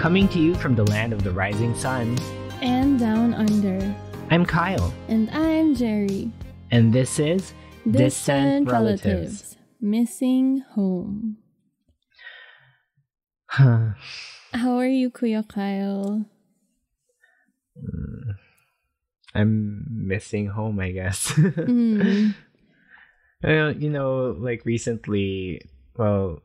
Coming to you from the land of the rising sun and down under. I'm Kyle. And I'm Jerry. And this is Distant Relatives. Missing Home. Huh. How are you, Kuya Kyle? I'm missing home, I guess. Like recently, well,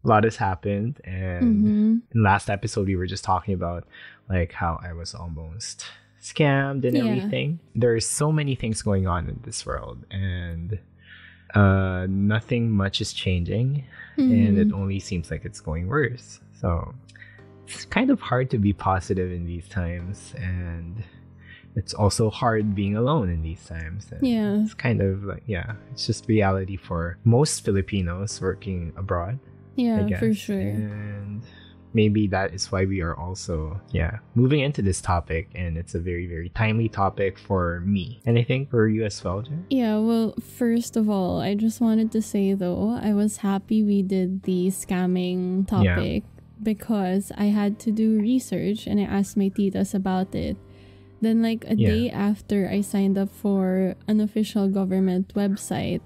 a lot has happened, and in last episode we were just talking about like how I was almost scammed and everything. There's so many things going on in this world, and nothing much is changing, and it only seems like it's going worse. So it's kind of hard to be positive in these times, and it's also hard being alone in these times. And it's kind of like, it's just reality for most Filipinos working abroad. Yeah, I guess. For sure. And maybe that is why we are also, moving into this topic. And it's a very, very timely topic for me. And I think for you as well, Jen? Yeah, well, first of all, I just wanted to say, though, I was happy we did the scamming topic because I had to do research and I asked my titas about it. Then like a day after I signed up for an official government website,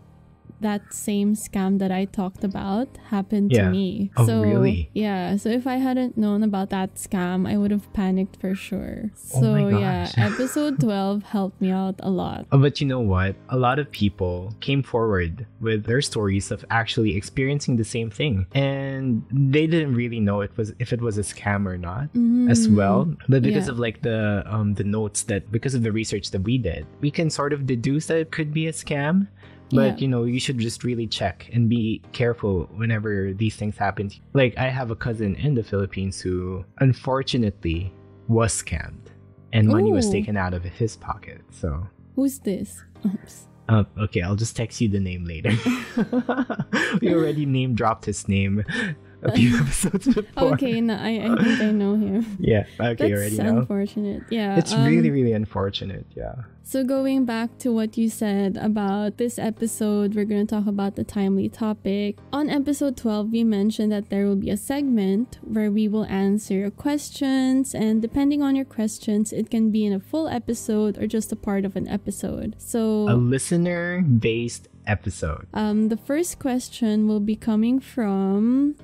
that same scam that I talked about happened to me. Oh, really? Yeah. So if I hadn't known about that scam, I would have panicked for sure. So episode 12 helped me out a lot. But you know what? A lot of people came forward with their stories of actually experiencing the same thing. And they didn't really know if it was a scam or not as well. But because of like the notes because of the research that we did, we can sort of deduce that it could be a scam. But, you should just really check and be careful whenever these things happen. Like, I have a cousin in the Philippines who, unfortunately, was scammed. And money was taken out of his pocket, so... Who's this? Oops. Okay, I'll just text you the name later. We already name-dropped his name a few episodes before. Okay, no, I think I know him. Yeah, okay, you already know. That's unfortunate, yeah. It's really, really unfortunate, yeah. So going back to what you said about this episode, we're going to talk about the timely topic. On episode 12, we mentioned that there will be a segment where we will answer your questions, and depending on your questions, it can be in a full episode or just a part of an episode. So a listener-based episode. The first question will be coming from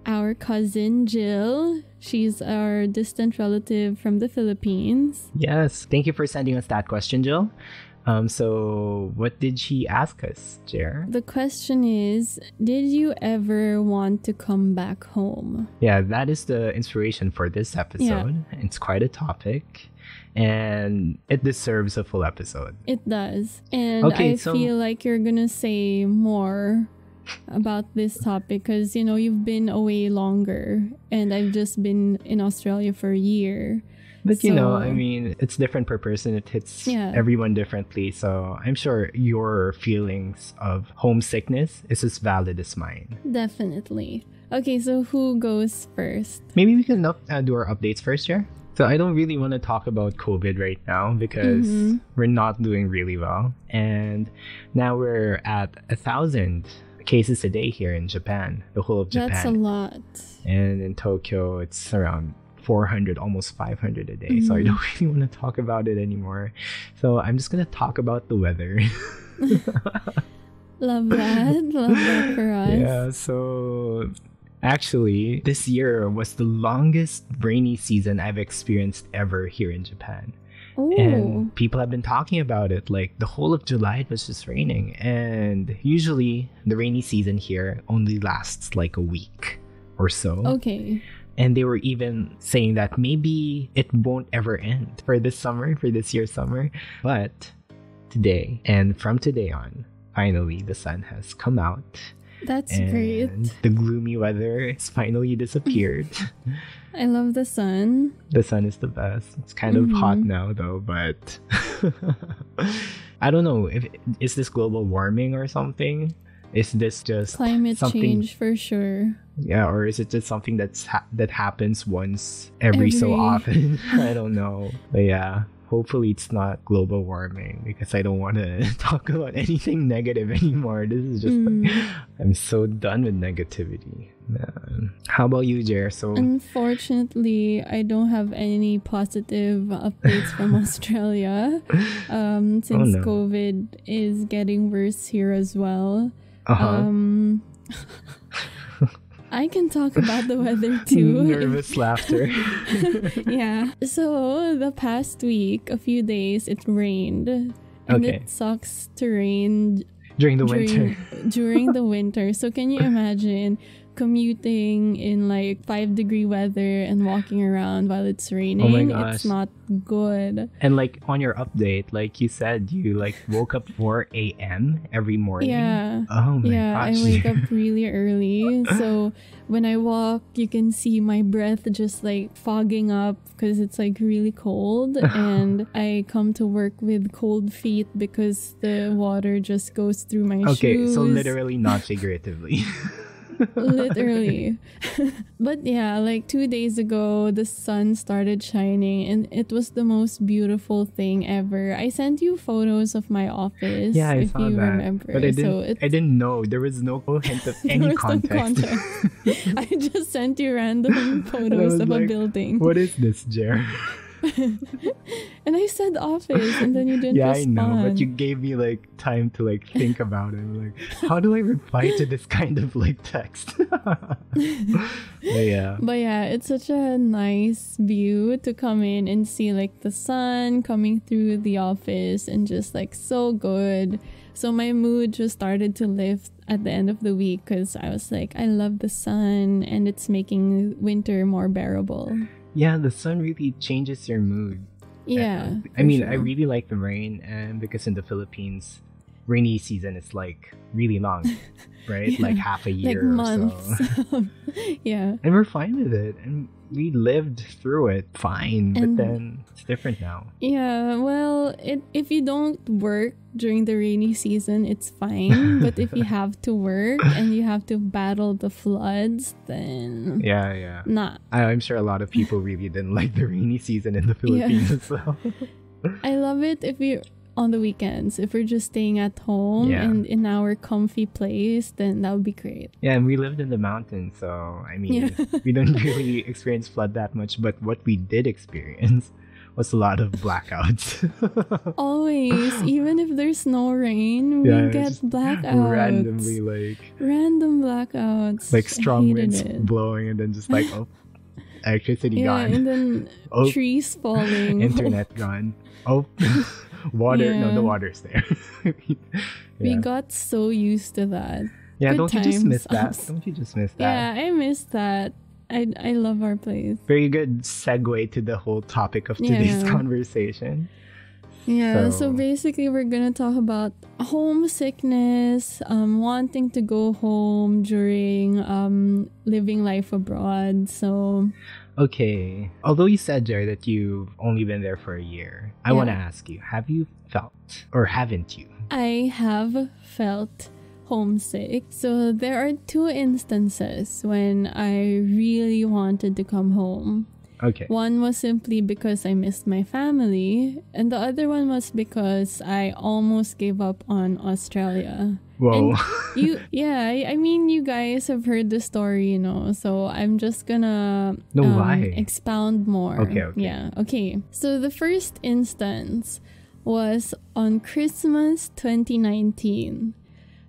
our cousin Jill. She's our distant relative from the Philippines. Yes. Thank you for sending us that question, Jill. So what did she ask us, Jer? The question is, did you ever want to come back home? Yeah, that is the inspiration for this episode. Yeah. It's quite a topic. And it deserves a full episode. It does. And I feel like you're gonna say more about this topic because you've been away longer and I've just been in Australia for a year. But it's different per person. It hits everyone differently. So I'm sure your feelings of homesickness is as valid as mine. Definitely. Okay, so who goes first? Maybe we can do our updates first, yeah? So I don't really want to talk about COVID right now because we're not doing really well. And now we're at 1,000 cases a day here in Japan, the whole of Japan. That's a lot. And in Tokyo, it's around 400, almost 500 a day. So I don't really want to talk about it anymore. So I'm just going to talk about the weather. Love that for us. Yeah, so actually, this year was the longest rainy season I've experienced ever here in Japan. Ooh. And people have been talking about it. Like the whole of July, it was just raining. And usually the rainy season here only lasts like a week or so. Okay. And they were even saying that maybe it won't ever end for this year's summer. But today, and from today on, finally the sun has come out. That's great. The gloomy weather has finally disappeared. I love the sun. The sun is the best. It's kind of hot now though, but I don't know is this global warming or something? Is this just climate change for sure? Yeah, or is it just something that happens once every so often? I don't know. But yeah, hopefully it's not global warming, because I don't want to talk about anything negative anymore. This is just like, I'm so done with negativity. Man. How about you, Jer? So unfortunately, I don't have any positive updates from Australia. Since COVID is getting worse here as well. I can talk about the weather too. Nervous laughter. Yeah. So the past week, a few days, it rained. And it sucks to rain during the winter. During the winter. So can you imagine commuting in like 5-degree weather and walking around while it's raining? Oh my gosh. It's not good. And like on your update, like you said, you like woke up 4 a.m. every morning. Yeah. Oh my gosh. I wake up really early. So when I walk, you can see my breath just like fogging up because it's like really cold. And I come to work with cold feet because the water just goes through my shoes. Okay, so literally, not figuratively. Literally. But yeah, like 2 days ago the sun started shining and it was the most beautiful thing ever. I sent you photos of my office. Yeah, I if saw you that. remember. But I didn't know. There was no hint of any context. I just sent you random photos of a building. What is this, Jer? And I said office and then you didn't respond. I know, but you gave me like time to like think about it. Like, how do I reply to this kind of like text? But yeah, it's such a nice view to come in and see like the sun coming through the office and just like so good. So my mood just started to lift at the end of the week because I was like, I love the sun and it's making winter more bearable. Yeah, the sun really changes your mood. Yeah. I mean, sure. I really like the rain, and because in the Philippines, rainy season is like really long, right? Yeah. Like half a year like months. or so. Yeah. And we're fine with it. And we lived through it fine, but then it's different now. Yeah, well, if you don't work during the rainy season, it's fine. But if you have to work and you have to battle the floods, then yeah. Nah. I'm sure a lot of people really didn't like the rainy season in the Philippines as well. I love it if you on the weekends. If we're just staying at home and in our comfy place, then that would be great. Yeah, and we lived in the mountains, so I mean, we don't really experience flood that much, but what we did experience was a lot of blackouts. Always, even if there's no rain, we get blackouts. Random blackouts. Like strong winds blowing and then just like, electricity gone. And then trees falling. Internet gone. Water. No, the water's there. We got so used to that. Yeah, Good don't times. you just miss that? Don't you just miss that? Yeah, I miss that. I love our place. Very good segue to the whole topic of today's conversation. Yeah, so basically we're gonna talk about homesickness, wanting to go home during living life abroad. So okay, although you said, Jerry, that you've only been there for a year, I want to ask you, have you felt, or haven't you? I have felt homesick. So there are 2 instances when I really wanted to come home. Okay. One was simply because I missed my family, and the other one was because I almost gave up on Australia. Whoa. I mean, you guys have heard the story, you know, so I'm just gonna expound more. Okay. Yeah, okay. So the first instance was on Christmas 2019.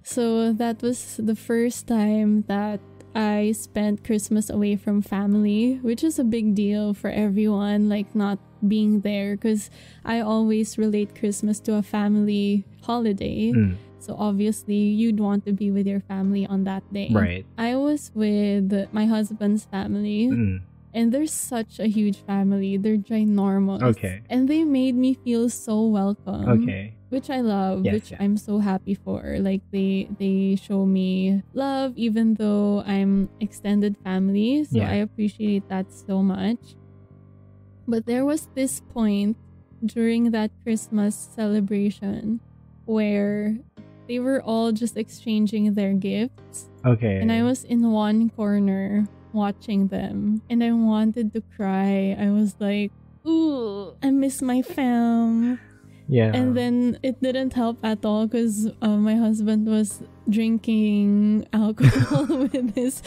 So that was the first time that I spent Christmas away from family, which is a big deal for everyone, like not being there, because I always relate Christmas to a family holiday. So obviously you'd want to be with your family on that day. Right. I was with my husband's family. And they're such a huge family. They're ginormous. Okay. And they made me feel so welcome. Okay. Which I love, I'm so happy for. Like they show me love even though I'm extended family. So I appreciate that so much. But there was this point during that Christmas celebration where they were all just exchanging their gifts. Okay. And I was in one corner watching them and I wanted to cry. I was like, ooh, I miss my fam. Yeah. And then it didn't help at all because my husband was drinking alcohol with his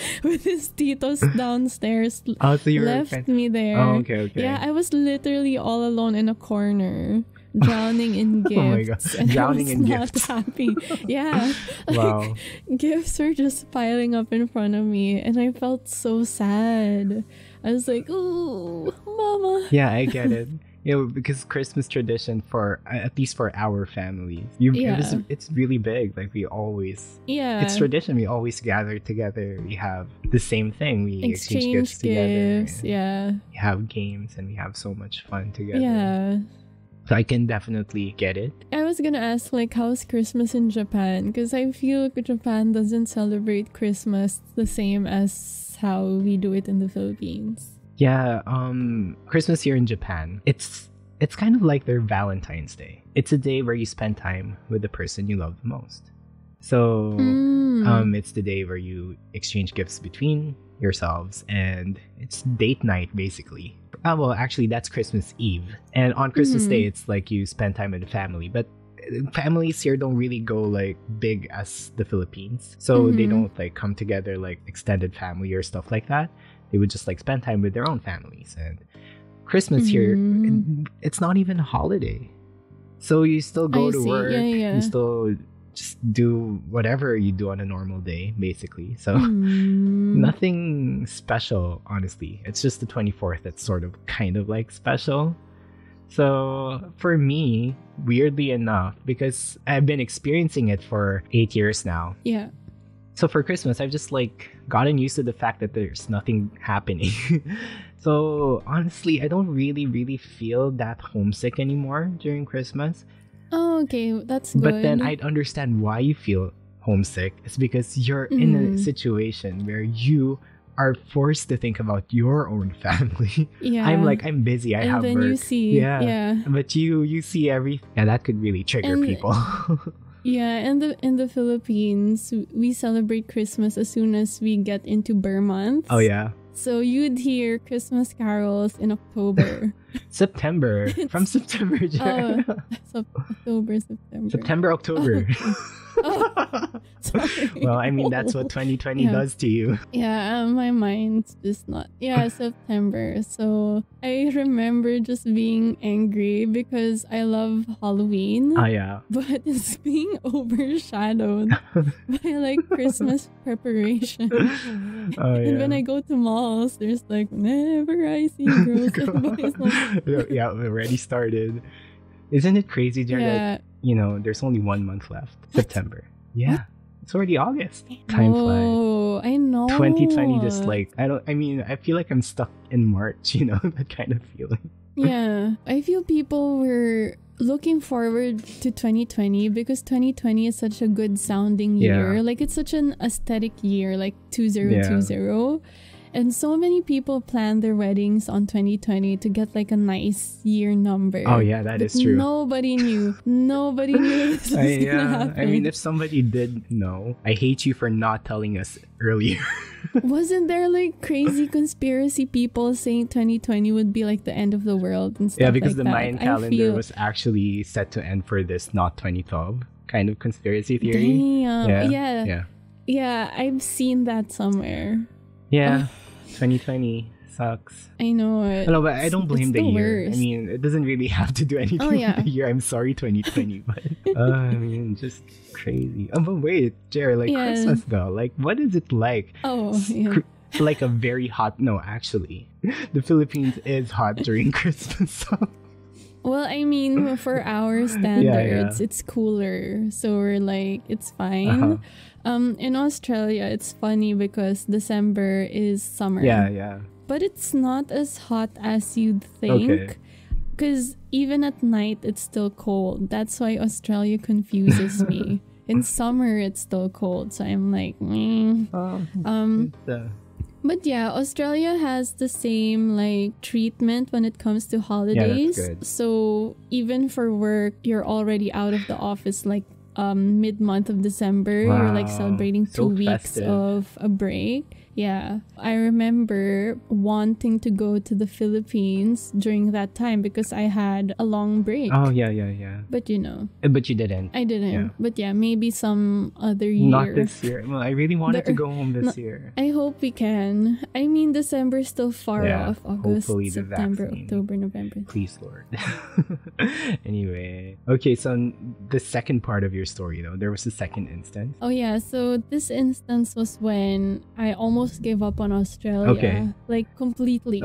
titos downstairs. Oh, so you left me there. Oh, okay. Yeah, I was literally all alone in a corner, drowning in gifts. Oh my God. And Drowning I in was not gifts. happy. Yeah. Wow. Gifts were just piling up in front of me, and I felt so sad. I was like, "Ooh, mama." Yeah, I get it. Because Christmas tradition for at least for our families, it's really big. Like we always, it's tradition. We always gather together. We have the same thing. We exchange gifts together. Yeah, we have games and we have so much fun together. Yeah. So I can definitely get it. I was gonna ask, like, how's Christmas in Japan? Because I feel Japan doesn't celebrate Christmas the same as how we do it in the Philippines. Yeah, Christmas here in Japan, it's kind of like their Valentine's Day. It's a day where you spend time with the person you love the most. So, it's the day where you exchange gifts between yourselves, and it's date night basically. Well, actually, that's Christmas Eve, and on Christmas Day, it's like you spend time with the family. But families here don't really go like big as the Philippines, so they don't like come together like extended family or stuff like that. They would just like spend time with their own families. And Christmas here, it's not even a holiday. So you still go to work. Yeah. You still just do whatever you do on a normal day, basically. So nothing special, honestly. It's just the 24th that's sort of kind of like special. So for me, weirdly enough, because I've been experiencing it for 8 years now. Yeah. So for Christmas, I've just like gotten used to the fact that there's nothing happening. So honestly, I don't really feel that homesick anymore during Christmas. Oh, okay. That's good. But then I'd understand why you feel homesick. It's because you're in a situation where you are forced to think about your own family. Yeah. I'm busy. I have then work. You see. Yeah. But you see everything. Yeah, that could really trigger people. Yeah, and in the Philippines, we celebrate Christmas as soon as we get into Burr months. Oh yeah. So you'd hear Christmas carols in October. September. From September. October, September. September, October. Sorry. Well, I mean, that's what 2020 does to you. Yeah, my mind's just not. Yeah, September. So I remember just being angry because I love Halloween. Oh, yeah. But it's being overshadowed by like Christmas preparation. Oh, yeah. And when I go to malls, there's like, whenever I see girls and boys. Yeah, we already started. Isn't it crazy, Jared? Yeah. That, there's only 1 month left. September. Yeah. It's already August. Time flies. Oh, I know. 2020 just like, I feel like I'm stuck in March, that kind of feeling. Yeah. I feel people were looking forward to 2020 because 2020 is such a good sounding year. Yeah. Like it's such an aesthetic year, like 2020. And so many people plan their weddings on 2020 to get like a nice year number. Oh yeah, that is true. Nobody knew. Nobody knew this was gonna happen. I mean, if somebody did know, I hate you for not telling us earlier. Wasn't there like crazy conspiracy people saying 2020 would be like the end of the world and stuff? Yeah, because like the Mayan calendar was actually set to end for this, not 2012 kind of conspiracy theory. Damn. Yeah, I've seen that somewhere. Yeah, 2020 sucks. I know it. No, but I don't blame the year. Worst. I mean, it doesn't really have to do anything with the year. I'm sorry, 2020, but I mean, just crazy. Oh, but wait, Jared, like Christmas though, like what is it like? Oh, yeah. Like a very hot. No, actually, the Philippines is hot during Christmas. So. Well, I mean, for our standards, it's cooler, so we're like, it's fine. In Australia, it's funny because December is summer. Yeah. But it's not as hot as you'd think. Because even at night, it's still cold. That's why Australia confuses me. In summer, it's still cold. So I'm like, But yeah, Australia has the same like treatment when it comes to holidays. Yeah, that's good. So even for work, you're already out of the office like mid-month of December. Wow. You're like celebrating 2 weeks festive. of a break. Yeah, I remember wanting to go to the Philippines during that time because I had a long break. Oh, yeah. But you know. But you didn't. I didn't. Yeah. But yeah, maybe some other year. Not this year. Well, I really wanted to go home this year. I hope we can. I mean, December is still far off. August, hopefully September, vaccine. October, November. Please, Lord. Anyway. Okay, so the second part of your story, though, there was a second instance. Oh, yeah. So this instance was when I almost gave up on Australia. Okay. Like, completely.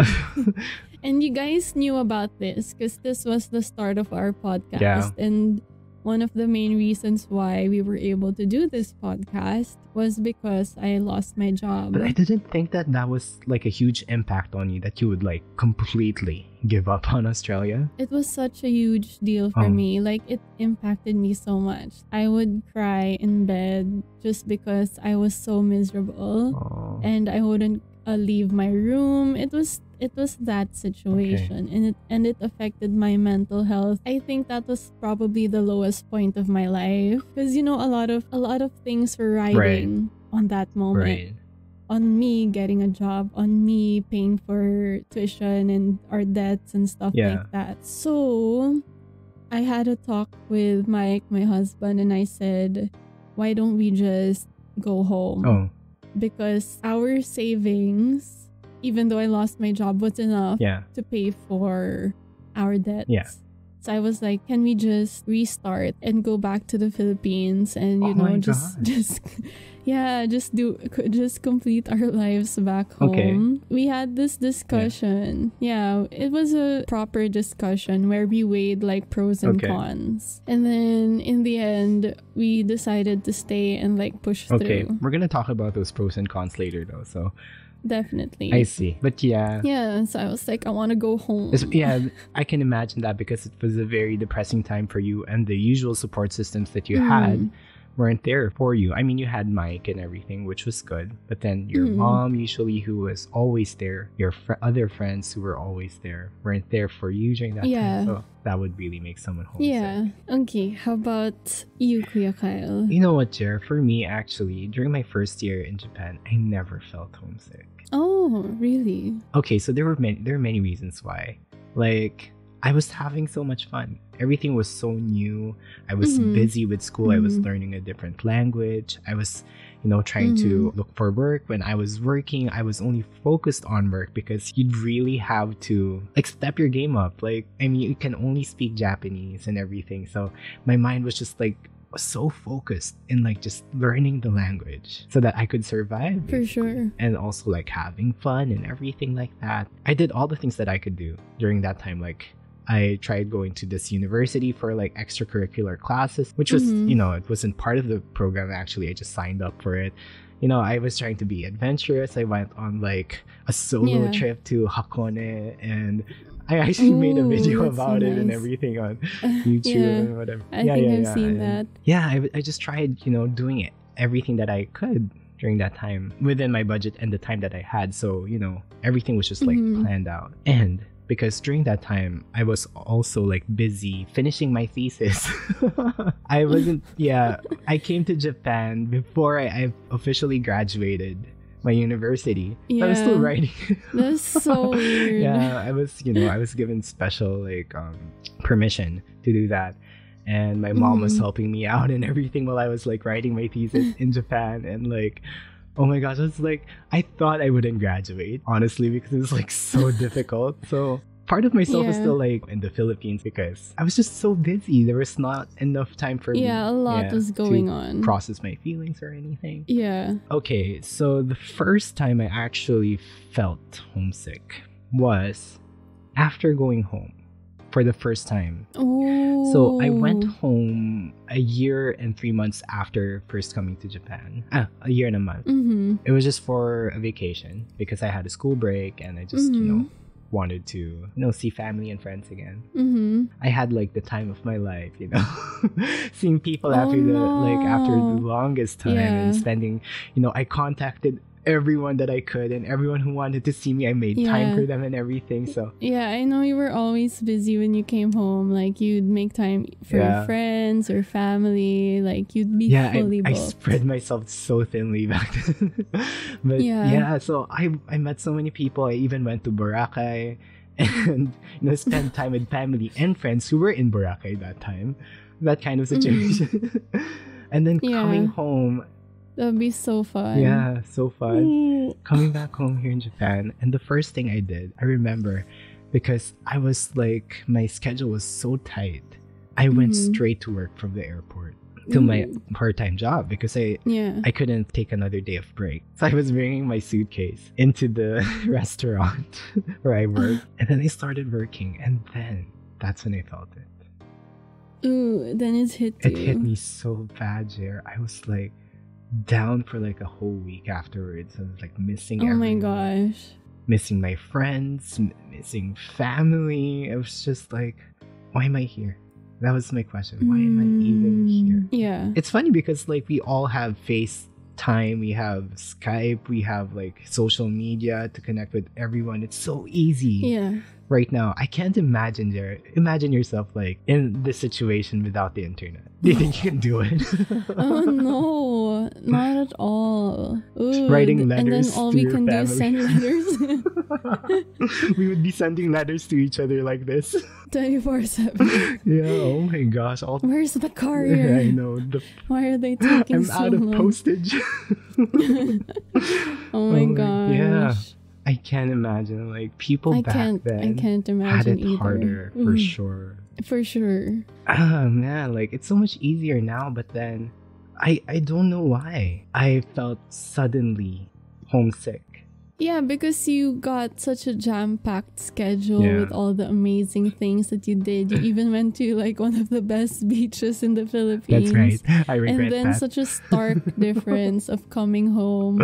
And you guys knew about this because this was the start of our podcast. Yeah. And one of the main reasons why we were able to do this podcast was because I lost my job. But I didn't think that was like a huge impact on you, that you would like completely give up on Australia. It was such a huge deal for me. Like, it impacted me so much. I would cry in bed just because I was so miserable. And I wouldn't leave my room. It was that situation. And it affected my mental health. I think that was probably the lowest point of my life because, you know, a lot of things were riding on that moment. On me getting a job, on me paying for tuition and our debts and stuff like that. So I had a talk with Mike, my husband, and I said, why don't we just go home? Because our savings, even though I lost my job, was enough to pay for our debts. So I was like, can we just restart and go back to the Philippines and, you know, just complete our lives back home. We had this discussion. Yeah, it was a proper discussion where we weighed like pros and cons. And then in the end, we decided to stay and like push through. We're going to talk about those pros and cons later though. So definitely. I see. But yeah. Yeah, so I was like, I want to go home. I can imagine that because it was a very depressing time for you, and the usual support systems that you had weren't there for you. I mean, you had Mike and everything, which was good. But then your mom, usually, who was always there, your other friends who were always there, weren't there for you during that time. So that would really make someone homesick. Yeah. Okay, how about you, Kuya Kyle? You know what, Jer? For me, actually, during my first year in Japan, I never felt homesick. Oh, really? Okay, so there are many reasons why. Like, I was having so much fun. Everything was so new. I was busy with school. I was learning a different language. I was, you know, trying to look for work. When I was working, I was only focused on work because you'd really have to like step your game up. Like, I mean, you can only speak Japanese and everything. So my mind was just like so focused in like just learning the language so that I could survive. For sure. And also like having fun and everything like that. I did all the things that I could do during that time. Like, I tried going to this university for like extracurricular classes, which was, you know, it wasn't part of the program actually. I just signed up for it. You know, I was trying to be adventurous. I went on like a solo trip to Hakone, and I actually made a video about it and everything on YouTube and whatever. I think I've seen that. Yeah, I just tried, you know, doing it, everything that I could during that time within my budget and the time that I had. So, you know, everything was just like planned out. And because during that time, I was also like busy finishing my thesis. I came to Japan before I officially graduated my university. I was still writing. That's so weird. I was given special like permission to do that. And my mom was helping me out and everything while I was like writing my thesis in Japan. And like, oh my gosh, it's like, I thought I wouldn't graduate, honestly, because it was like so difficult. So part of myself is still like in the Philippines because I was just so busy. There was not enough time for me. Yeah, a lot was going on. Process my feelings or anything. Yeah. Okay, so the first time I actually felt homesick was after going home for the first time. Oh. So I went home a year and 3 months after first coming to Japan. A year and a month. It was just for a vacation because I had a school break and I just, you know, wanted to, you know, see family and friends again. I had like the time of my life, you know, seeing people after the longest time and spending, you know, I contacted everyone that I could, and everyone who wanted to see me, I made time for them and everything. So yeah, I know you were always busy when you came home. Like you'd make time for your friends or family. Like you'd be fully booked. I spread myself so thinly back then. But so I met so many people. I even went to Boracay and spent time with family and friends who were in Boracay that time. That kind of situation. And then coming home. That would be so fun. Yeah, so fun. Coming back home here in Japan. And the first thing I did, I remember, because I was like, my schedule was so tight. I went straight to work from the airport to my part-time job because I couldn't take another day of break. So I was bringing my suitcase into the restaurant where I worked. And then I started working. And then that's when I felt it. Ooh, then it hit you. It hit me so bad, Jer. I was like, down for like a whole week afterwards. I was like missing everyone. Oh my gosh. Missing my friends, missing family. I was just like, why am I here? That was my question. Why am I even here? Yeah. It's funny because like we all have FaceTime, we have Skype, we have like social media to connect with everyone. It's so easy. Yeah. Right now, I can't imagine yourself like in this situation without the internet. Do you think you can do it? Oh no, not at all. Ooh, writing letters, and then all we can do is send letters. We would be sending letters to each other like this 24/7. Yeah. Oh my gosh. Where's the courier? Yeah, I know. Why are they taking so long? I'm out of postage. Oh my gosh. Yeah. I can't imagine, like, people back then I can't imagine had it either. harder, for sure. For sure. Oh, man, like, it's so much easier now, but then I don't know why. I felt suddenly homesick. Yeah, because you got such a jam-packed schedule with all the amazing things that you did. You even went to, like, one of the best beaches in the Philippines. That's right. I regret that. And then such a stark difference of coming home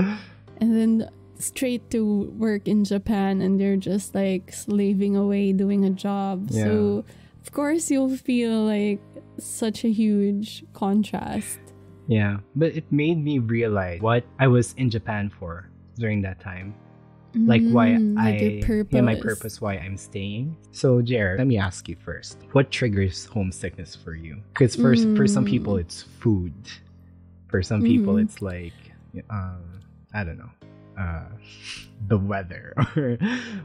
and then straight to work in Japan, and you're just like slaving away doing a job. Yeah. So of course you'll feel like such a huge contrast. Yeah, but it made me realize what I was in Japan for during that time. Like why your purpose. my purpose, why I'm staying. So Jared, let me ask you first. What triggers homesickness for you? Because for some people it's food. For some people it's like I don't know. The weather or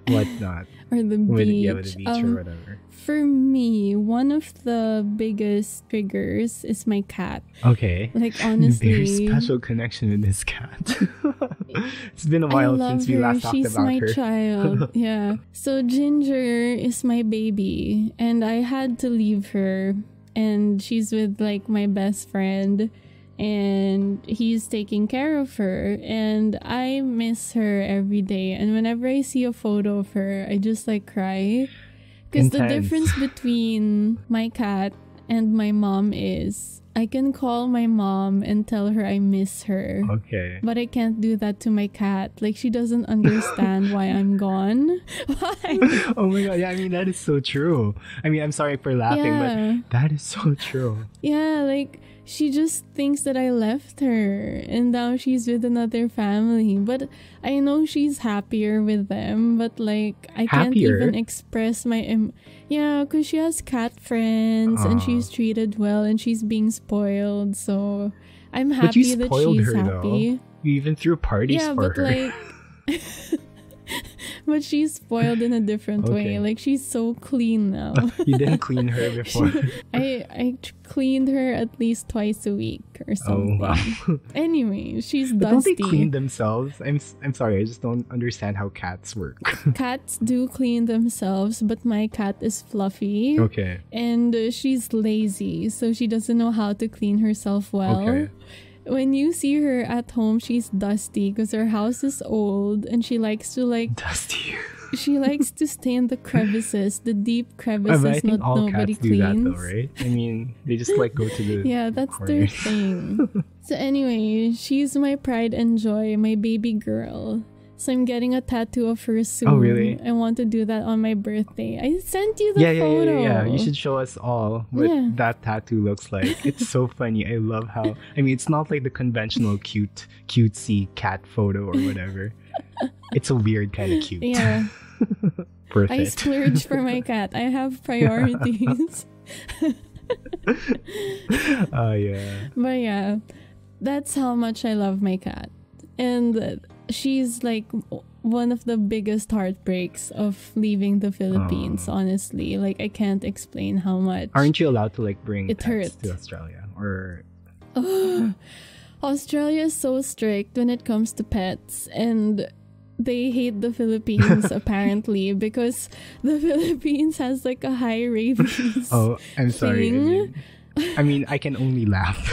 whatnot, or the beach, with the beach or whatever. For me, one of the biggest triggers is my cat. Okay, like honestly, very special connection with this cat. It's been a while since we last talked about her. She's my child. Yeah. So Ginger is my baby, and I had to leave her, and she's with like my best friend. And he's taking care of her, and I miss her every day. And whenever I see a photo of her, I just like cry, because the difference between my cat and my mom is I can call my mom and tell her I miss her. Okay. But I can't do that to my cat. Like, she doesn't understand why I'm gone. Why? Oh my god, yeah, I mean, that is so true. I mean, I'm sorry for laughing, but that is so true. Yeah, like, she just thinks that I left her and now she's with another family. But I know she's happier with them, but like I can't even express my yeah, because she has cat friends and she's treated well and she's being spoiled. So I'm happy that she's happy. Though. You even threw parties for her. Like but she's spoiled in a different way. Like, she's so clean now. You didn't clean her before. I cleaned her at least twice a week or something. Oh, wow. Anyway, she's but dusty. Don't they clean themselves? I'm sorry, I just don't understand how cats work. Cats do clean themselves, but my cat is fluffy. Okay. And she's lazy, so she doesn't know how to clean herself well. Okay. When you see her at home, she's dusty because her house is old and she likes to dusty. She likes to stay in the crevices, the deep crevices. I think all nobody cats cleans. Do that though, right? I mean, they just like go to the yeah, that's corners. their thing. So anyway, she's my pride and joy, my baby girl. So I'm getting a tattoo of her soon. Oh, really? I want to do that on my birthday. I sent you the photo. Yeah. You should show us all what that tattoo looks like. It's so funny. I love how, I mean, it's not like the conventional cutesy cat photo or whatever. It's a weird kind of cute. Yeah. Worth I it. splurge for my cat. I have priorities. Oh, yeah. But yeah, that's how much I love my cat. And she's like one of the biggest heartbreaks of leaving the Philippines, honestly. Like, I can't explain how much. Aren't you allowed to like bring it pets hurt to Australia? Or Australia is so strict when it comes to pets, and they hate the Philippines apparently because the Philippines has like a high rabies. Oh, I'm sorry. I mean, I can only laugh.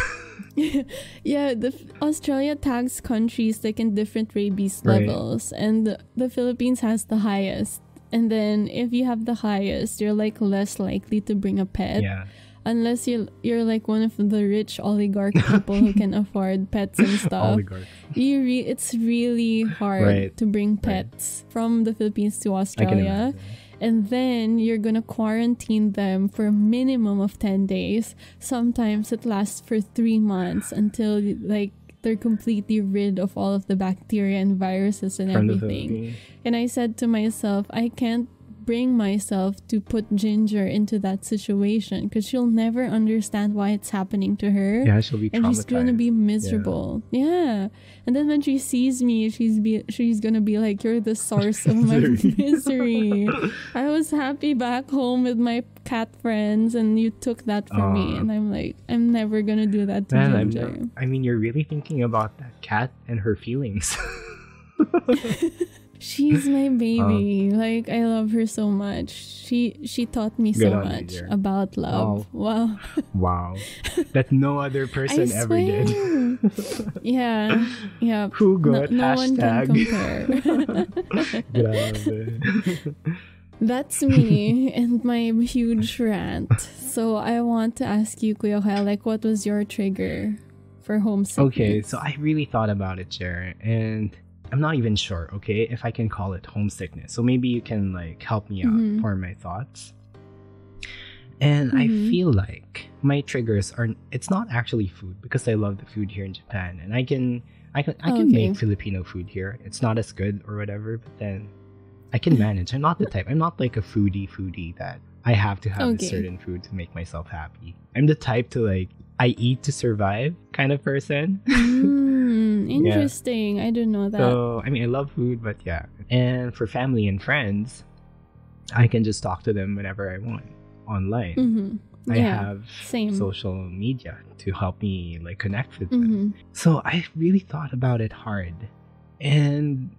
Yeah, Australia tags countries like in different rabies levels, and the Philippines has the highest. And then if you have the highest, you're like less likely to bring a pet. Yeah. Unless you're like one of the rich oligarch people who can afford pets and stuff. Oligarch. It's really hard to bring pets from the Philippines to Australia. And then you're gonna quarantine them for a minimum of 10 days. Sometimes it lasts for 3 months until like they're completely rid of all of the bacteria and viruses and everything. And I said to myself, I can't bring myself to put Ginger into that situation because she'll never understand why it's happening to her. Yeah, she'll be traumatized. And she's gonna be miserable. Yeah. And then when she sees me, she's gonna be like, you're the source of my misery. I was happy back home with my cat friends and you took that from me. And I'm like, I'm never gonna do that to Ginger. I mean, you're really thinking about that cat and her feelings. She's my baby. Like, I love her so much. She taught me so much about love. Wow. Wow. That no other person ever did. Yeah. Who got no one can compare. That's me and my huge rant. So I want to ask you, Kuya Kyle, like, what was your trigger for homesickness? Okay, so I really thought about it, Jer, and I'm not even sure, okay, if I can call it homesickness. So maybe you can like help me out for my thoughts. And I feel like my triggers it's not actually food because I love the food here in Japan and I can make Filipino food here. It's not as good or whatever, but then I can manage. I'm not the type. I'm not like a foodie that I have to have a certain food to make myself happy. I'm the type to like I eat to survive kind of person. Interesting. I didn't know that. So, I mean, I love food, but yeah. And for family and friends, I can just talk to them whenever I want online. I have social media to help me like connect with them. So I really thought about it hard. And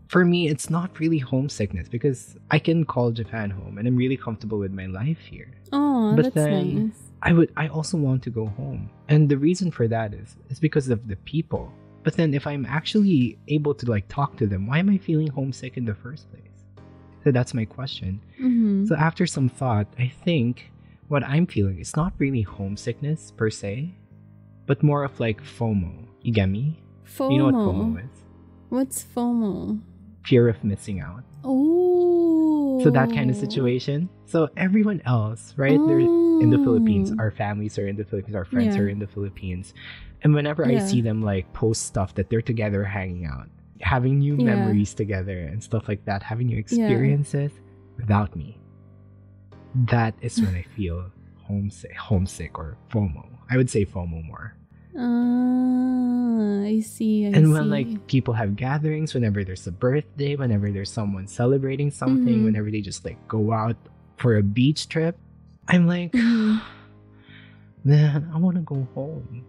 for me, it's not really homesickness because I can call Japan home and I'm really comfortable with my life here. Oh, that's nice. I also want to go home. And the reason for that is because of the people. But then if I'm actually able to like talk to them, why am I feeling homesick in the first place? So that's my question. So after some thought, I think what I'm feeling is not really homesickness per se, but more of like FOMO. You get me? FOMO. You know what FOMO is? What's FOMO? Fear of missing out. Oh. So that kind of situation. So everyone else, right? They're in the Philippines. Our families are in the Philippines. Our friends are in the Philippines. And whenever I see them like post stuff that they're together hanging out, having new memories together and stuff like that, having new experiences without me, that is when I feel homesick or FOMO. I would say FOMO more. I see. And when like people have gatherings, whenever there's a birthday, whenever there's someone celebrating something, whenever they just like go out for a beach trip, I'm like, man, I want to go home.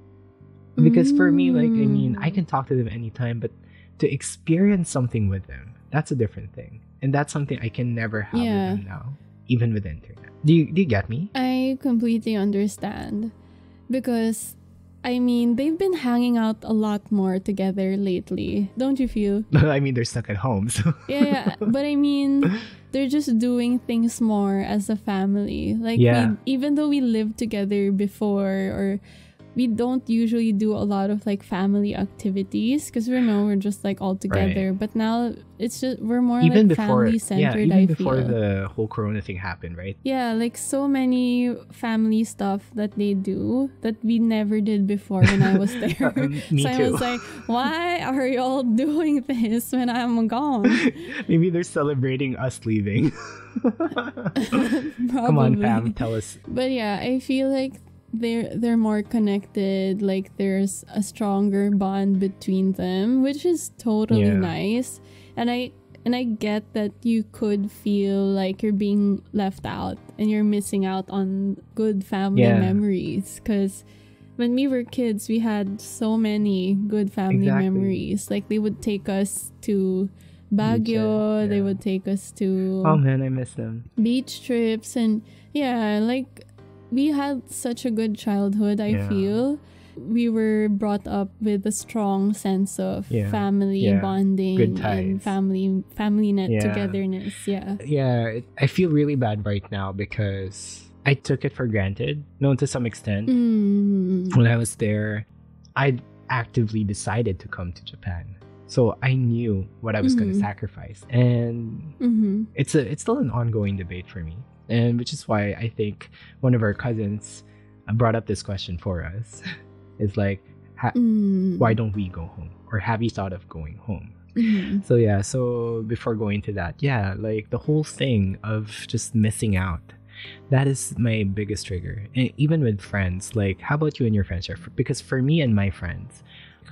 Because for me, like, I mean, I can talk to them anytime, but to experience something with them, that's a different thing. And that's something I can never have with them now, even with the internet. Do you get me? I completely understand. Because, I mean, they've been hanging out a lot more together lately. Don't you feel? I mean, they're stuck at home, so... yeah, but I mean, they're just doing things more as a family. Like, even though we lived together before, or we don't usually do a lot of like family activities because we're just like all together. Right. But now it's just we're more even like family centered. Even before the whole Corona thing happened, right? Yeah, like so many family stuff that they do that we never did before when I was there. Me so too. I was like, why are y'all doing this when I'm gone? Maybe they're celebrating us leaving. Come on, fam, tell us. But yeah, I feel like they're more connected, like there's a stronger bond between them, which is totally nice. And I get that you could feel like you're being left out and you're missing out on good family memories, because when we were kids we had so many good family memories. Like they would take us to Baguio, they would take us to oh man, I miss them, beach trips, and like we had such a good childhood. I feel we were brought up with a strong sense of family bonding and family net togetherness. I feel really bad right now because I took it for granted, to some extent. When I was there, I actively decided to come to Japan. So I knew what I was going to sacrifice. And it's still an ongoing debate for me. And which is why I think one of our cousins brought up this question for us. It's like, why don't we go home? Or have you thought of going home? So before going to that, like the whole thing of just missing out. That is my biggest trigger. And even with friends, like how about you and your friends? Because for me and my friends,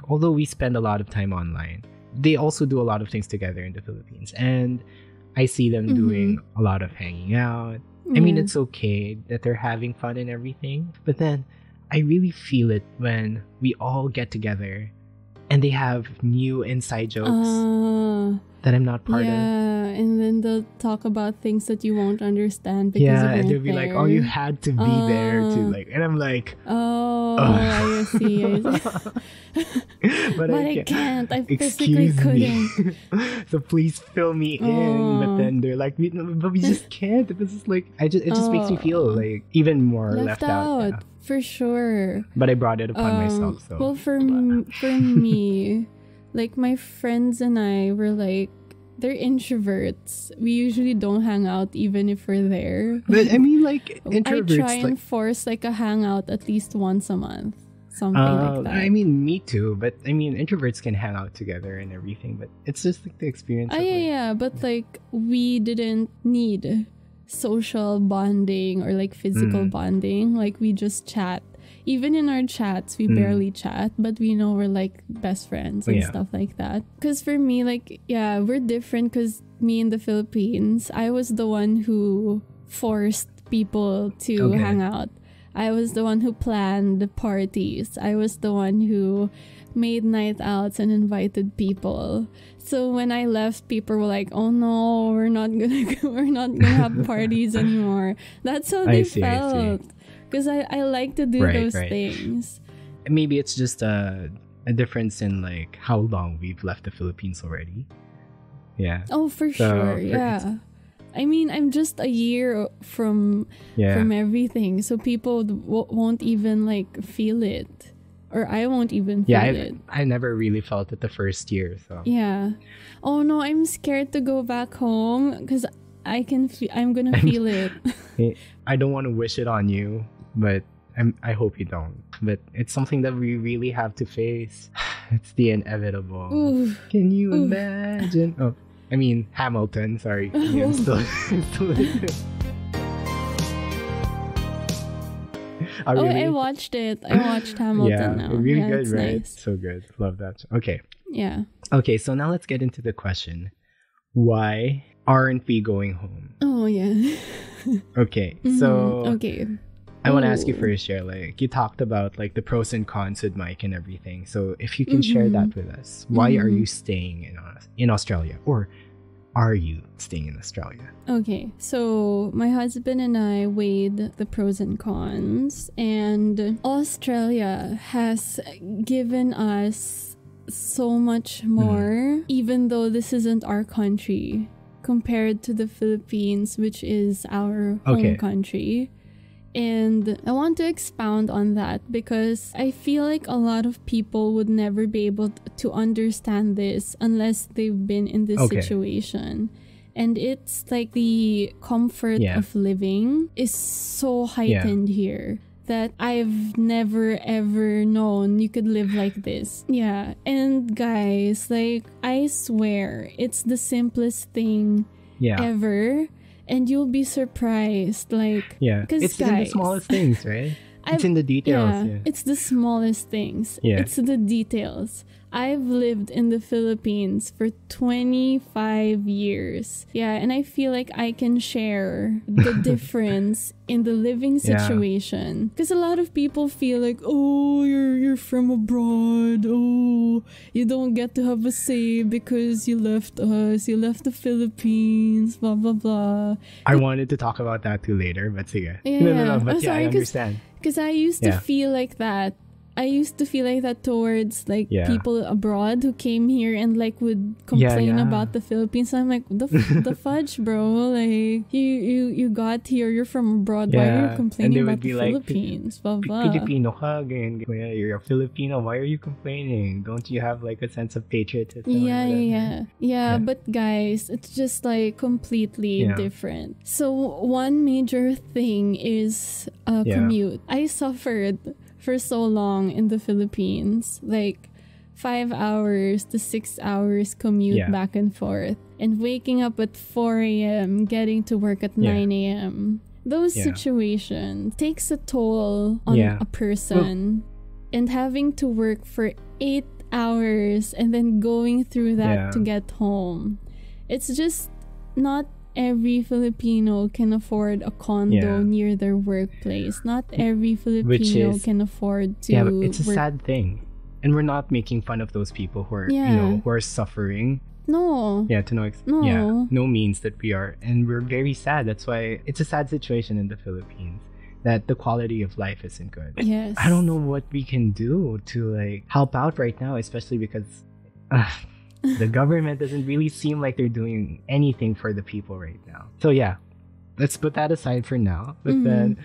although we spend a lot of time online, they also do a lot of things together in the Philippines. And I see them doing a lot of hanging out. I mean, it's okay that they're having fun and everything. But then I really feel it when we all get together and they have new inside jokes that I'm not part of. And then they'll talk about things that you won't understand because you weren't and they'll be like, oh, you had to be there to like, and I'm like, I see. But I can't. I physically couldn't. So please fill me in. But then they're like, but we just can't. This is like, it just makes me feel like even more left out. Yeah. For sure. But I brought it upon myself. So well, for me, like my friends and I were like, they're introverts. We usually don't hang out even if we're there. But I mean, like introverts. I try and force like a hangout at least once a month. Something like that. I mean, me too. But I mean, introverts can hang out together and everything. But it's just like the experience. But like we didn't need social bonding or like physical bonding. Like we just chat. Even in our chats, we barely chat, but we know we're like best friends and stuff like that. Because for me, like, we're different because me in the Philippines, I was the one who forced people to hang out. I was the one who planned the parties. I was the one who made night outs and invited people. So when I left, people were like, "Oh no, we're not gonna have parties anymore." That's how they felt. Because I like to do those things. Maybe it's just a difference in like how long we've left the Philippines already. Yeah. Oh, for sure. I mean, I'm just a year from everything, so people won't even like feel it, or I won't even feel it. I never really felt it the first year. So oh no, I'm scared to go back home because I'm gonna feel it. I don't want to wish it on you, but I hope you don't. But it's something that we really have to face. It's the inevitable. Oof. Can you imagine? Oh, I mean Hamilton. Sorry, I'm still really? I watched it. I watched Hamilton now. Really good, right? Nice. So good. Love that. Okay. Yeah. Okay, so now let's get into the question. Why aren't we going home? Oh, yeah. Okay, so... Okay. I want to ask you first, Share. Like, you talked about like the pros and cons with Mike and everything. So if you can share that with us. Why are you staying in Australia? Or are you staying in Australia? Okay, so my husband and I weighed the pros and cons. And Australia has given us so much more, even though this isn't our country, compared to the Philippines, which is our home country. And I want to expound on that because I feel like a lot of people would never be able to understand this unless they've been in this situation. And it's like the comfort of living is so heightened here that I've never ever known you could live like this. Yeah. And guys, like, I swear it's the simplest thing ever. And you'll be surprised, like, because it's in the smallest things, right? It's in the details. Yeah, it's the smallest things. Yeah. It's the details. I've lived in the Philippines for 25 years. Yeah, and I feel like I can share the difference in the living situation. Because a lot of people feel like, oh, you're from abroad. Oh, you don't get to have a say because you left us. You left the Philippines, blah, blah, blah. I wanted to talk about that too later, but sige. Yeah. No, but I understand. Because I used to feel like that. I used to feel like that towards like people abroad who came here and like would complain about the Philippines. I'm like, the fudge, bro. Like you got here, you're from abroad. Why are you complaining about the Philippines? Blah blah. Filipino ka, you're a Filipino. Why are you complaining? Don't you have like a sense of patriotism? Yeah. But guys, it's just like completely different. So one major thing is commute. I suffered for so long in the Philippines, like 5 hours to 6 hours commute back and forth, and waking up at 4 a.m., getting to work at 9 a.m. Those situations takes a toll on a person, and having to work for 8 hours and then going through that to get home. It's just not every Filipino can afford a condo near their workplace. Not every Filipino can afford to. Yeah, but it's a sad thing, and we're not making fun of those people who are who are suffering. No. Yeah, no means that we are, and we're very sad. That's why it's a sad situation in the Philippines, that the quality of life isn't good. Yes. I don't know what we can do to like help out right now, especially because the government doesn't really seem like they're doing anything for the people right now. So let's put that aside for now. But then,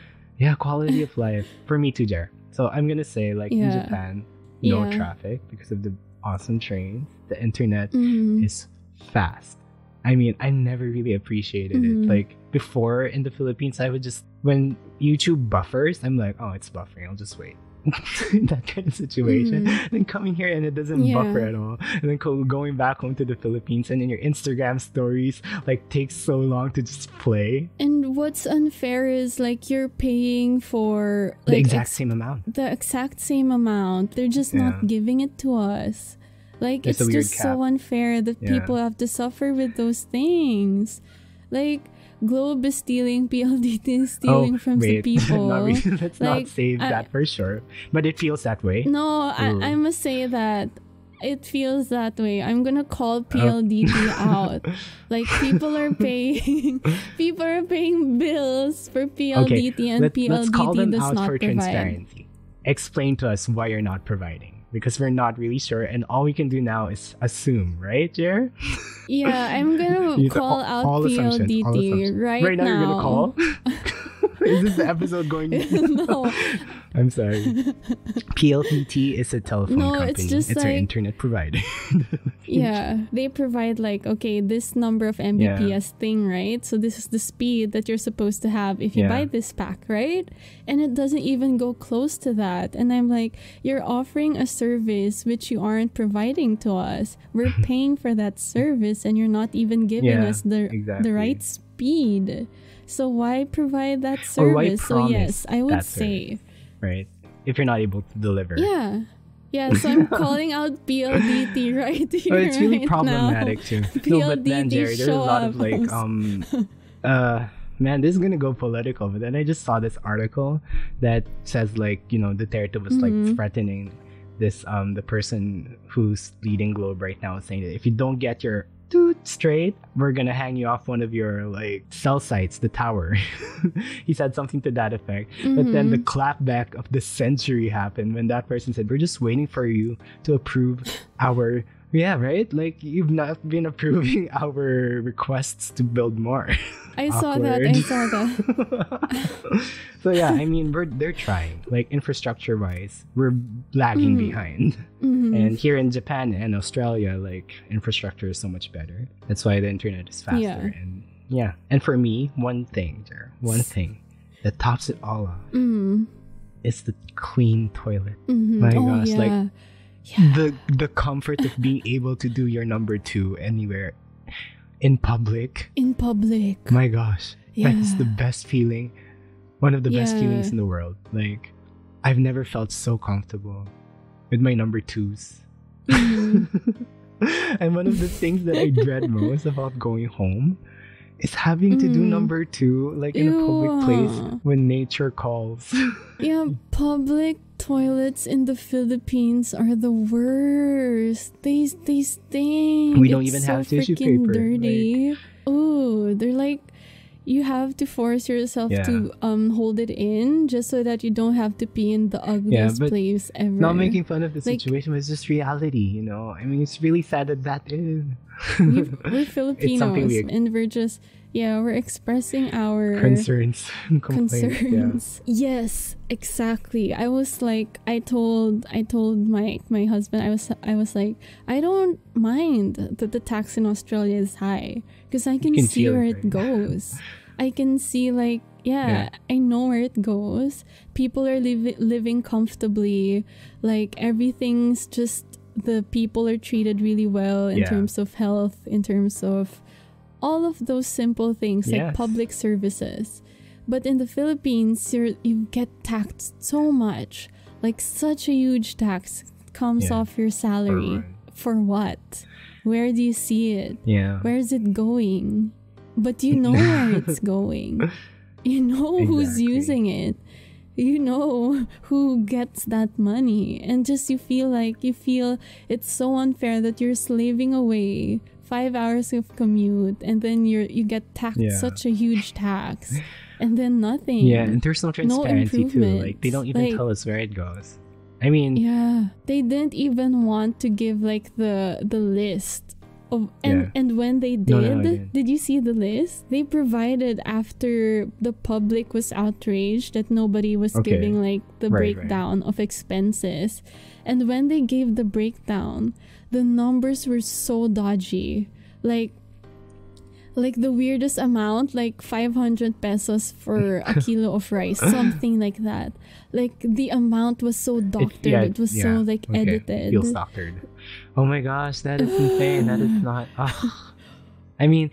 quality of life for me too, Jer. So I'm gonna say, like, in Japan, no traffic because of the awesome trains. The internet is fast. I mean, I never really appreciated it. Like before in the Philippines, I would just, when YouTube buffers, I'm like, oh, it's buffering, I'll just wait. That kind of situation. Then coming here and it doesn't buffer at all, and then going back home to the Philippines, and then your Instagram stories like takes so long to just play. And what's unfair is like you're paying for like, the exact same amount. They're just not giving it to us. Like it's just so unfair that people have to suffer with those things. Like Globe is stealing, PLDT is stealing from the people. Let's not say that for sure. But it feels that way. No, I must say that it feels that way. I'm gonna call PLDT out. Like people are paying bills for PLDT and PLDT let's call them does out not for provide. Transparency. Explain to us why you're not providing. Because we're not really sure, and all we can do now is assume, right, Jer? Yeah, I'm gonna call out PLDT right now. You're gonna call? Is this the episode going? No. I'm sorry. PLDT is a telephone company. It's just it's our internet provider. They provide like, okay, this number of Mbps thing, right? So this is the speed that you're supposed to have if you buy this pack, right? And it doesn't even go close to that. And I'm like, you're offering a service which you aren't providing to us. We're paying for that service and you're not even giving us the right speed. So why provide that service? Or why so yes, I would say. Right. If you're not able to deliver. Yeah, so I'm calling out PLDT right here. It's really right problematic now. too. PLDT, no, but then Jerry, there's a lot of like man, this is gonna go political, but then I just saw this article that says like, Duterte was like threatening this the person who's leading Globe right now, saying that if you don't get your toot straight, we're gonna hang you off one of your like cell sites, the tower. He said something to that effect. But then the clapback of the century happened when that person said, we're just waiting for you to approve our Yeah, right? Like, you've not been approving our requests to build more. I saw that. So yeah, I mean, they're trying. Like, infrastructure wise, we're lagging behind. And here in Japan and Australia, like, infrastructure is so much better. That's why the internet is faster. Yeah. And yeah, and for me, one thing that tops it all off is the clean toilet. My gosh, like the comfort of being able to do your number 2 anywhere in public. My gosh, that is the best feeling. One of the best feelings in the world. Like, I've never felt so comfortable with my number 2s. And one of the things that I dread most about going home is having to do number 2, like, in a public place when nature calls. Yeah, public toilets in the Philippines are the worst. They stink. We don't even have tissue paper. Dirty. Like, oh, they're like, you have to force yourself to hold it in just so that you don't have to pee in the ugliest place ever. Not making fun of the situation, but it's just reality, you know? I mean, it's really sad that is. We're Filipinos, and we're just, we're expressing our concerns and complaints. Yes, exactly. I was like, I told my husband, I was like, I don't mind that the tax in Australia is high because I can see where it goes. I can see, like, I know where it goes. People are living comfortably. Like, everything's just, the people are treated really well in terms of health, in terms of all of those simple things, like public services. But in the Philippines, you get taxed so much. Like, such a huge tax comes off your salary. For what? Where do you see it? Where is it going? But you know where it's going. You know who's using it. You know who gets that money. And just you feel it's so unfair that you're slaving away 5 hours of commute, and then you get taxed such a huge tax, and then nothing. Yeah, and there's no transparency too. Like, they don't even tell us where it goes. I mean, they didn't even want to give, like, the list of, and when they did you see the list? They provided after the public was outraged that nobody was giving, like, the breakdown of expenses. And when they gave the breakdown, the numbers were so dodgy. Like the weirdest amount, like 500 pesos for a kilo of rice, something like that. Like, the amount was so doctored. It was so, like, edited. Feels doctored. Oh my gosh, that is insane. That is not. I mean,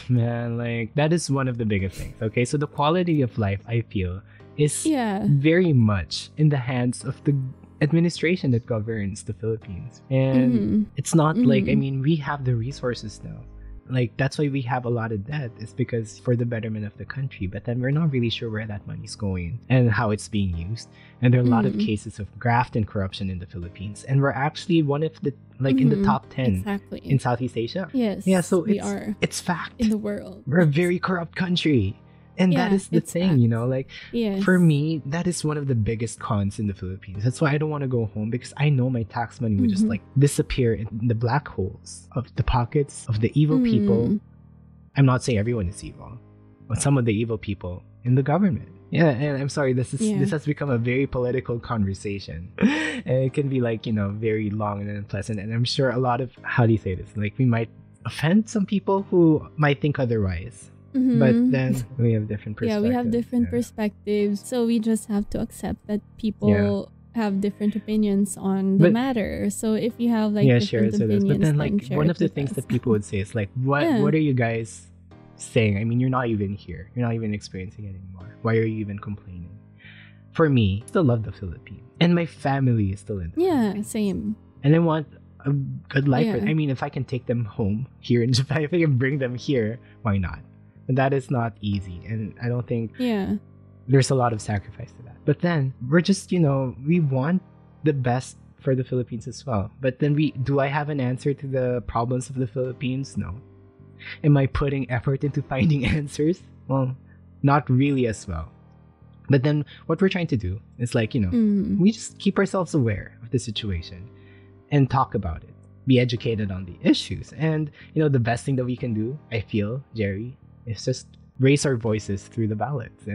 man, like, that is one of the biggest things. Okay, so the quality of life, I feel, is very much in the hands of the administration that governs the Philippines. And it's not like, I mean, we have the resources now. Like, that's why we have a lot of debt. It's because for the betterment of the country. But then we're not really sure where that money's going and how it's being used. And there are a lot of cases of graft and corruption in the Philippines. And we're actually one of the, like, in the top 10 in Southeast Asia. Yes. Yeah, so it's fact. In the world. We're a very corrupt country. And that is the thing, you know, like, for me, that is one of the biggest cons in the Philippines. That's why I don't want to go home, because I know my tax money would just, like, disappear in the black holes of the pockets of the evil people. I'm not saying everyone is evil, but some of the evil people in the government. Yeah, and I'm sorry, this has become a very political conversation. And it can be, like, you know, very long and unpleasant. And I'm sure a lot of, how do you say this? Like, we might offend some people who might think otherwise. But then we have different perspectives. Yeah, we have different perspectives. So we just have to accept that people have different opinions on the matter. So if you have, like, different opinions, but then, like, one of the things that people would say is, like, what are you guys saying? I mean, you're not even here. You're not even experiencing it anymore. Why are you even complaining? For me, I still love the Philippines. And my family is still in the Philippines. Same. And I want a good life. I mean, if I can take them home here in Japan, if I can bring them here, why not? And that is not easy. And I don't think there's a lot of sacrifice to that. But then we're just, you know, we want the best for the Philippines as well. But then do I have an answer to the problems of the Philippines? No. Am I putting effort into finding answers? Well, not really as well. But then what we're trying to do is, like, you know, we just keep ourselves aware of the situation. and talk about it. Be educated on the issues. And, the best thing that we can do, I feel, Jerry, is just raise our voices through the ballots.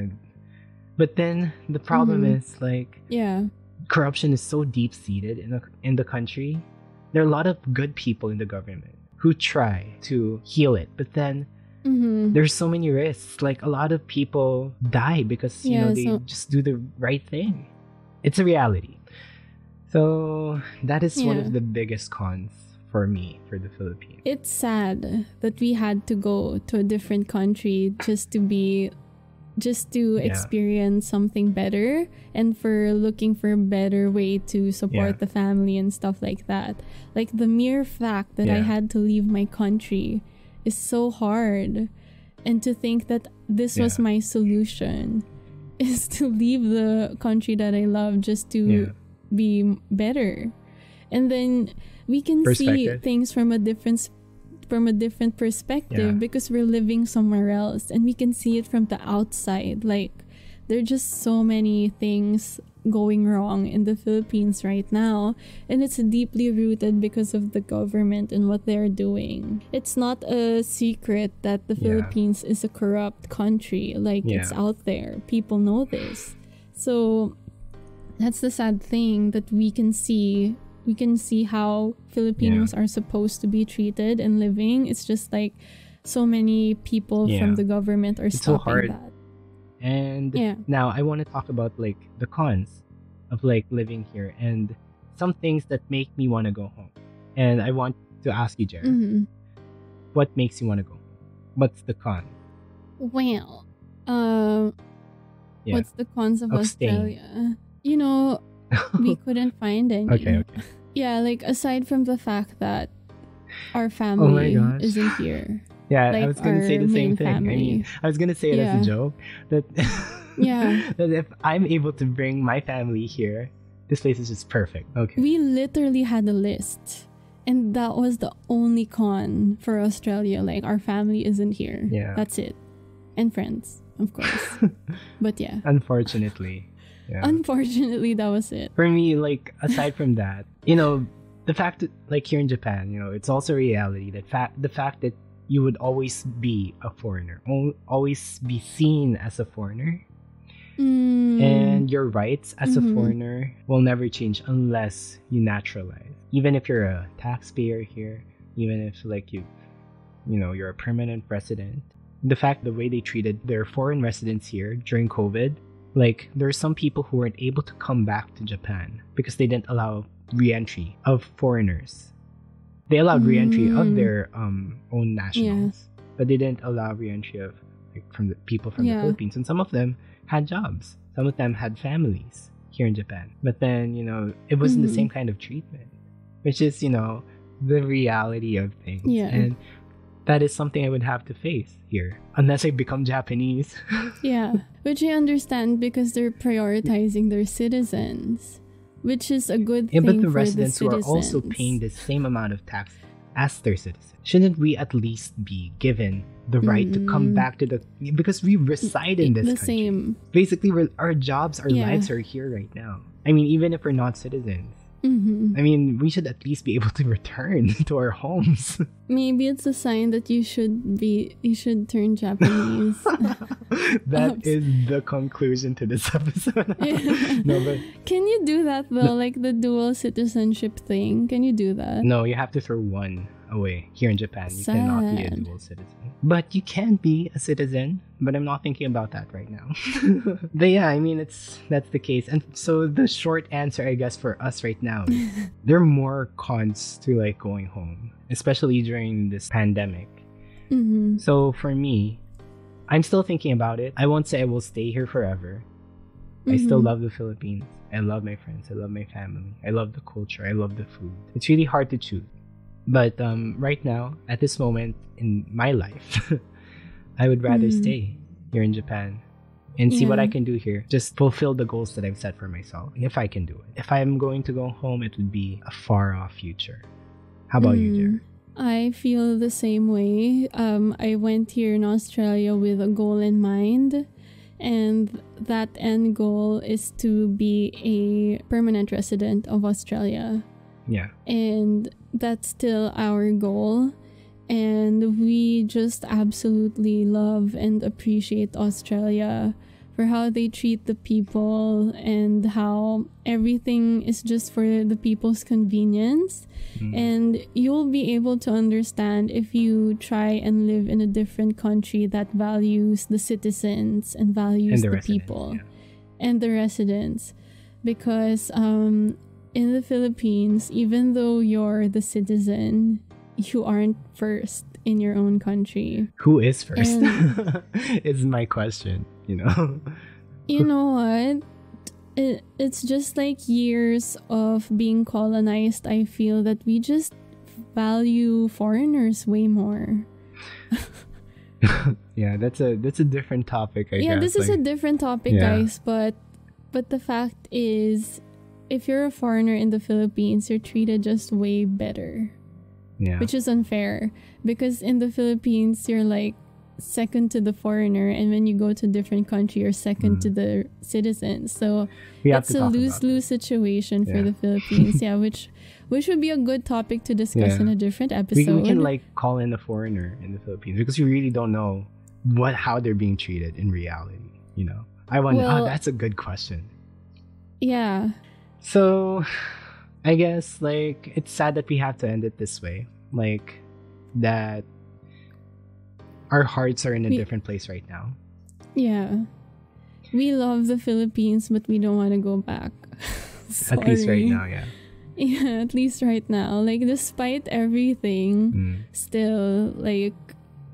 But then the problem is, corruption is so deep-seated in the country. There are a lot of good people in the government who try to heal it. But then there's so many risks. Like, a lot of people die because, they just do the right thing. It's a reality. So that is one of the biggest cons for me, for the Philippines. It's sad that we had to go to a different country just to experience something better, and for looking for a better way to support the family and stuff like that. Like, the mere fact that I had to leave my country is so hard. And to think that this was my solution, is to leave the country that I love just to be better. And then we can see things from a different perspective because we're living somewhere else, and we can see it from the outside. Like, there are just so many things going wrong in the Philippines right now, and it's deeply rooted because of the government and what they're doing. It's not a secret that the Philippines is a corrupt country. Like, it's out there. People know this. So that's the sad thing, that we can see how Filipinos are supposed to be treated and living. It's just like so many people from the government are stopping that. And now I want to talk about like the cons of like living here and some things that make me want to go home. And I want to ask you, Jared, what makes you want to go home? What's the con? Well, what's the cons of Australia? We couldn't find any. Okay. Yeah, like, aside from the fact that our family isn't here. Yeah, like, I was going to say the same thing. Family. I mean, I was going to say it as a joke that that if I'm able to bring my family here, this place is just perfect. Okay. We literally had a list, and that was the only con for Australia. Like, our family isn't here. Yeah. That's it. And friends, of course. But yeah. Unfortunately. Yeah. Unfortunately, that was it. For me, like, aside from that, the fact that, like, here in Japan, it's also a reality that the fact that you would always be a foreigner, always be seen as a foreigner, and your rights as a foreigner will never change unless you naturalize. Even if you're a taxpayer here, even if, like, you're a permanent resident, the way they treated their foreign residents here during COVID. Like, there are some people who weren't able to come back to Japan because they didn't allow re-entry of foreigners. They allowed re-entry of their own nationals, but they didn't allow re-entry of from the people from the Philippines. And some of them had jobs. Some of them had families here in Japan. But then, it wasn't the same kind of treatment, which is, the reality of things. Yeah. And that is something I would have to face here unless I become Japanese. Yeah, which I understand because they're prioritizing their citizens, which is a good thing for the citizens. But the residents who are also paying the same amount of tax as their citizens, shouldn't we at least be given the right to come back to because we reside in this country. Same. Basically, our jobs, our lives are here right now. I mean, even if we're not citizens. I mean, we should at least be able to return to our homes. Maybe it's a sign that you should turn Japanese. That is the conclusion to this episode. No, but can you do that though? Like the dual citizenship thing? Can you do that? No, you have to throw one away. Here in Japan, you cannot be a dual citizen. But you can be a citizen, but I'm not thinking about that right now. But yeah, I mean, that's the case. And so the short answer, I guess, for us right now is there are more cons to like going home, especially during this pandemic. So for me, I'm still thinking about it. I won't say I will stay here forever. I still love the Philippines. I love my friends. I love my family. I love the culture. I love the food. It's really hard to choose. But right now, at this moment in my life, I would rather stay here in Japan and see what I can do here. Just fulfill the goals that I've set for myself, if I can do it. If I'm going to go home, it would be a far-off future. How about you, Jer? I feel the same way. I went here in Australia with a goal in mind. And that end goal is to be a permanent resident of Australia. Yeah. And that's still our goal. And we just absolutely love and appreciate Australia for how they treat the people and how everything is just for the people's convenience. And you'll be able to understand if you try and live in a different country that values the citizens and values the people and the residents. Because in the Philippines, even though you're the citizen, you aren't first in your own country. Who is first? Is my question, you know? You know what? It's just like years of being colonized. I feel that we just value foreigners way more. Yeah, that's a different topic, I guess. Yeah, this is a different topic, guys. But the fact is, if you're a foreigner in the Philippines, you're treated just way better. Yeah. Which is unfair. Because in the Philippines, you're like second to the foreigner, and when you go to a different country, you're second to the citizens. So it's a lose-lose situation for the Philippines. Yeah, which would be a good topic to discuss in a different episode. We can like call in a foreigner in the Philippines because we really don't know how they're being treated in reality. You know, I wonder. That's a good question. Yeah. So, I guess like it's sad that we have to end it this way. Like that. Our hearts are in a different place right now. Yeah. We love the Philippines, but we don't want to go back. At least right now, yeah. Yeah, at least right now. Like, despite everything, still, like,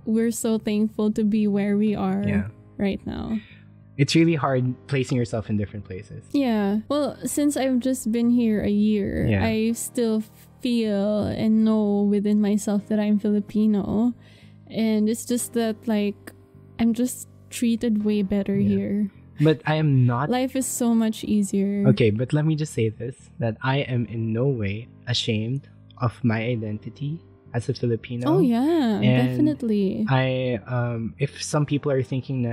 we're so thankful to be where we are right now. It's really hard placing yourself in different places. Yeah. Well, since I've just been here a year, I still feel and know within myself that I'm Filipino. And it's just that, like, I'm just treated way better here. But I am not... Life is so much easier. Okay, but let me just say this, that I am in no way ashamed of my identity as a Filipino. Oh, yeah, definitely. If some people are thinking,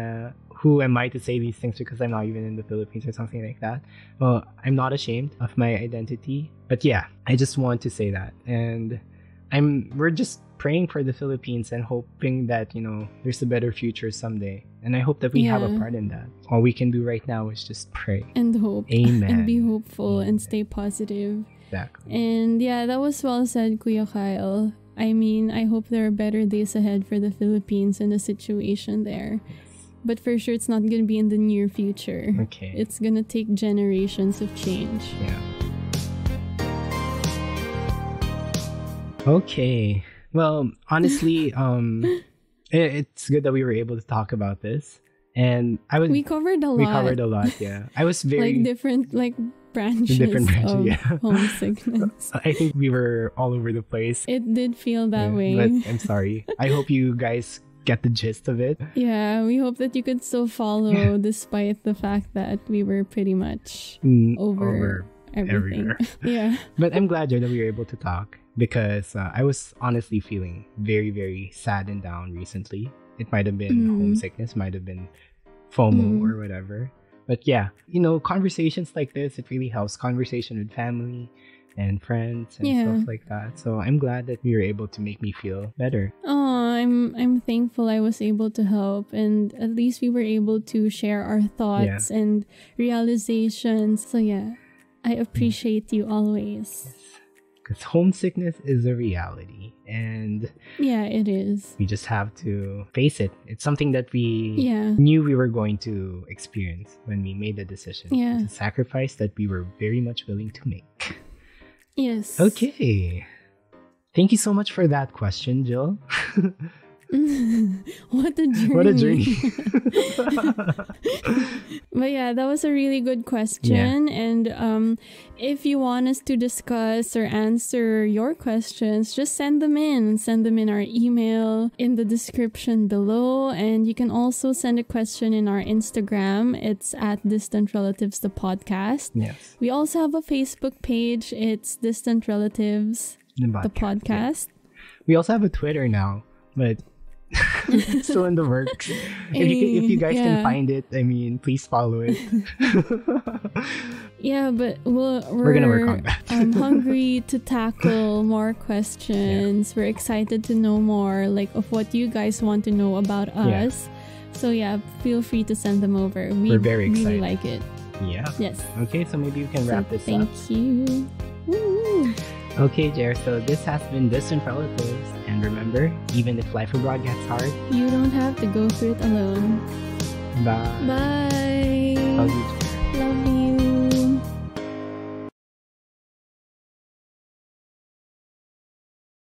who am I to say these things because I'm not even in the Philippines or something like that? Well, I'm not ashamed of my identity. But yeah, I just want to say that. And we're just praying for the Philippines and hoping that, you know, there's a better future someday. And I hope that we have a part in that. All we can do right now is just pray. And hope. Amen. And be hopeful and stay positive. Exactly. And yeah, that was well said, Kuya Kyle. I mean, I hope there are better days ahead for the Philippines and the situation there. But for sure, it's not going to be in the near future. Okay. It's going to take generations of change. Yeah. Okay. Well, honestly, it's good that we were able to talk about this. And we covered a lot. We covered a lot, yeah. I was very... like different branches of homesickness. I think we were all over the place. It did feel that way. But I'm sorry. I hope you guys get the gist of it. Yeah, we hope that you could still follow despite the fact that we were pretty much over everything. Yeah. But I'm glad that we were able to talk because I was honestly feeling very, very sad and down recently. It might have been homesickness, might have been FOMO or whatever. But yeah, you know, conversations like this, it really helps. Conversation with family and friends and stuff like that. So I'm glad that we were able to make me feel better. Oh, I'm thankful I was able to help, and at least we were able to share our thoughts and realizations. So yeah, I appreciate you always. Because homesickness is a reality, and yeah, it is. We just have to face it. It's something that we knew we were going to experience when we made the decision. Yeah. It's a sacrifice that we were very much willing to make. Yes. Okay. Thank you so much for that question, Jill. What a journey. What a journey. But yeah, that was a really good question. Yeah. And if you want us to discuss or answer your questions, just send them in. Send them in our email in the description below. And you can also send a question in our Instagram. It's at Distant Relatives, the podcast. Yes. We also have a Facebook page. It's Distant Relatives, the podcast. We also have a Twitter now, but... Still in the works. If you guys can find it, I mean, please follow it. Yeah, but we're gonna work on that. I'm hungry to tackle more questions. Yeah. We're excited to know more, like, of what you guys want to know about us. So yeah, feel free to send them over. We're very excited. Really like it. Yeah. Yes. Okay, so maybe we can wrap this up. Thank you. Woo. Okay, Jer, so this has been Distant Relatives. And remember, even if life abroad gets hard, you don't have to go through it alone. Bye. Bye.